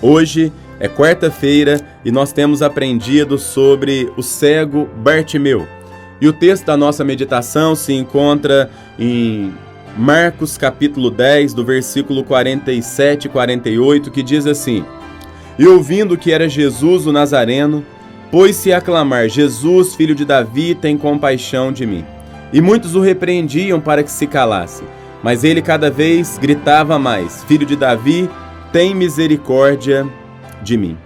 Hoje é quarta-feira e nós temos aprendido sobre o cego Bartimeu. E o texto da nossa meditação se encontra em Marcos capítulo 10, do versículo 47 e 48, que diz assim: E ouvindo que era Jesus o Nazareno, pôs-se a clamar: Jesus, filho de Davi, tem compaixão de mim. E muitos o repreendiam para que se calasse, mas ele cada vez gritava mais: Filho de Davi, tem misericórdia de mim.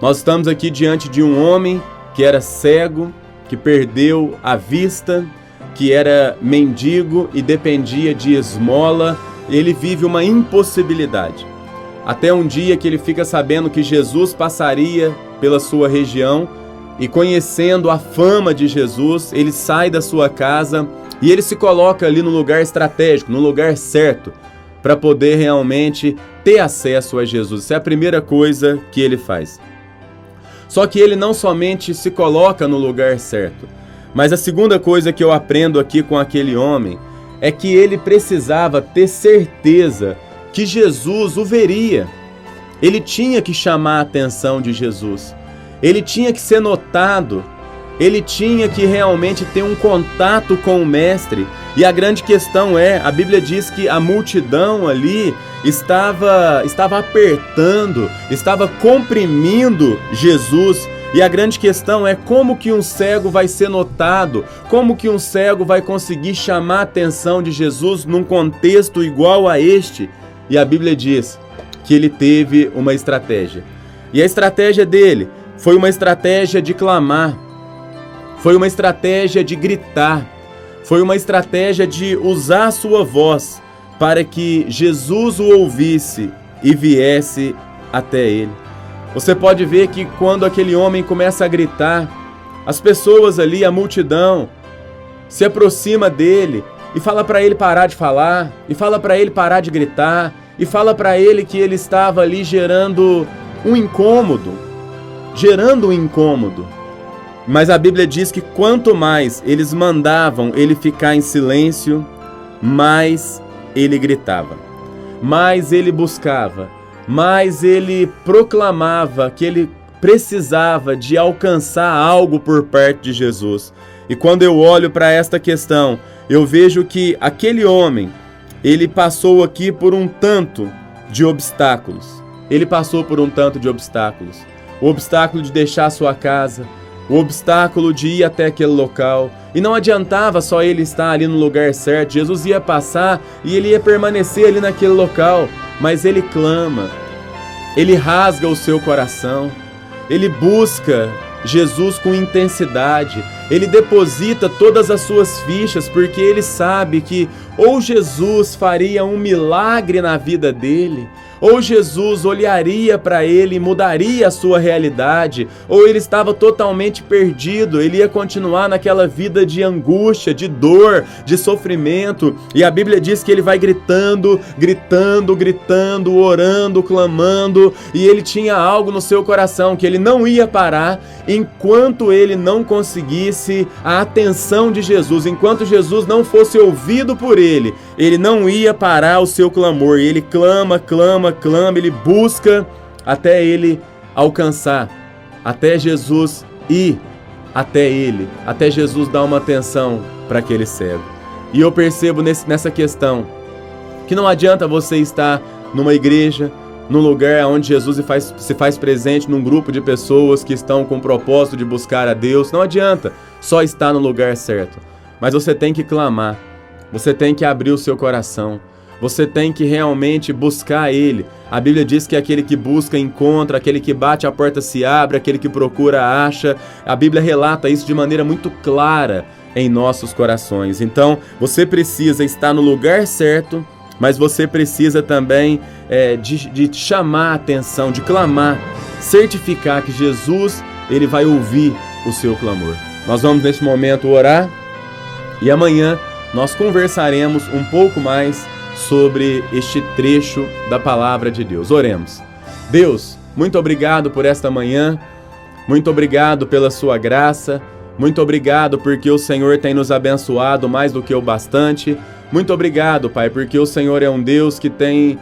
Nós estamos aqui diante de um homem que era cego, que perdeu a vista, que era mendigo e dependia de esmola. Ele vive uma impossibilidade. Até um dia que ele fica sabendo que Jesus passaria pela sua região e, conhecendo a fama de Jesus, ele sai da sua casa e ele se coloca ali no lugar estratégico, no lugar certo, para poder realmente ter acesso a Jesus. Essa é a primeira coisa que ele faz. Só que ele não somente se coloca no lugar certo, mas a segunda coisa que eu aprendo aqui com aquele homem é que ele precisava ter certeza que Jesus o veria. Ele tinha que chamar a atenção de Jesus. Ele tinha que ser notado. Ele tinha que realmente ter um contato com o Mestre. E a grande questão é, a Bíblia diz que a multidão ali estava apertando, estava comprimindo Jesus. E a grande questão é como que um cego vai ser notado, como que um cego vai conseguir chamar a atenção de Jesus num contexto igual a este. E a Bíblia diz que ele teve uma estratégia. E a estratégia dele foi uma estratégia de clamar, foi uma estratégia de gritar, foi uma estratégia de usar a sua voz para que Jesus o ouvisse e viesse até ele. Você pode ver que quando aquele homem começa a gritar, as pessoas ali, a multidão, se aproxima dele e fala para ele parar de falar, e fala para ele parar de gritar, e fala para ele que ele estava ali gerando um incômodo. Mas a Bíblia diz que quanto mais eles mandavam ele ficar em silêncio, mais ele gritava, mais ele buscava, mais ele proclamava que ele precisava de alcançar algo por parte de Jesus. E quando eu olho para esta questão, eu vejo que aquele homem, ele passou aqui por um tanto de obstáculos. O obstáculo de deixar sua casa, o obstáculo de ir até aquele local. E não adiantava só ele estar ali no lugar certo. Jesus ia passar e ele ia permanecer ali naquele local. Mas ele clama, ele rasga o seu coração, ele busca Jesus com intensidade, ele deposita todas as suas fichas, porque ele sabe que ou Jesus faria um milagre na vida dele, ou Jesus olharia para ele e mudaria a sua realidade, ou ele estava totalmente perdido, ele ia continuar naquela vida de angústia, de dor, de sofrimento. E a Bíblia diz que ele vai gritando, orando, clamando, e ele tinha algo no seu coração, que ele não ia parar enquanto ele não conseguisse a atenção de Jesus, enquanto Jesus não fosse ouvido por ele não ia parar o seu clamor. E ele clama, ele busca até ele alcançar, até Jesus ir até ele, até Jesus dar uma atenção para aquele cego. E eu percebo nessa questão que não adianta você estar numa igreja, num lugar onde Jesus se faz presente, num grupo de pessoas que estão com o propósito de buscar a Deus. Não adianta só estar no lugar certo, mas você tem que clamar, você tem que abrir o seu coração, você tem que realmente buscar Ele. A Bíblia diz que aquele que busca encontra, aquele que bate a porta se abre, aquele que procura acha. A Bíblia relata isso de maneira muito clara em nossos corações. Então, você precisa estar no lugar certo, mas você precisa também de chamar a atenção, de clamar, certificar que Jesus, Ele vai ouvir o seu clamor. Nós vamos neste momento orar e amanhã nós conversaremos um pouco mais sobre este trecho da palavra de Deus. Oremos. Deus, muito obrigado por esta manhã, muito obrigado pela sua graça, muito obrigado porque o Senhor tem nos abençoado mais do que o bastante. Muito obrigado, Pai, porque o Senhor é um Deus que tem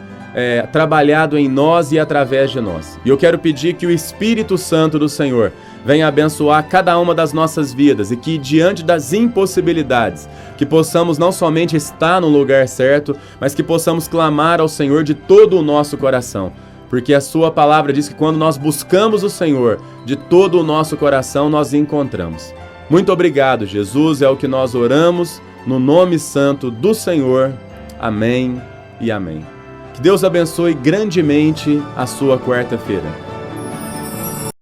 trabalhado em nós e através de nós. E eu quero pedir que o Espírito Santo do Senhor venha abençoar cada uma das nossas vidas e que, diante das impossibilidades, que possamos não somente estar no lugar certo, mas que possamos clamar ao Senhor de todo o nosso coração. Porque a sua palavra diz que quando nós buscamos o Senhor de todo o nosso coração, nós encontramos. Muito obrigado, Jesus, é o que nós oramos no nome santo do Senhor. Amém e amém. Que Deus abençoe grandemente a sua quarta-feira.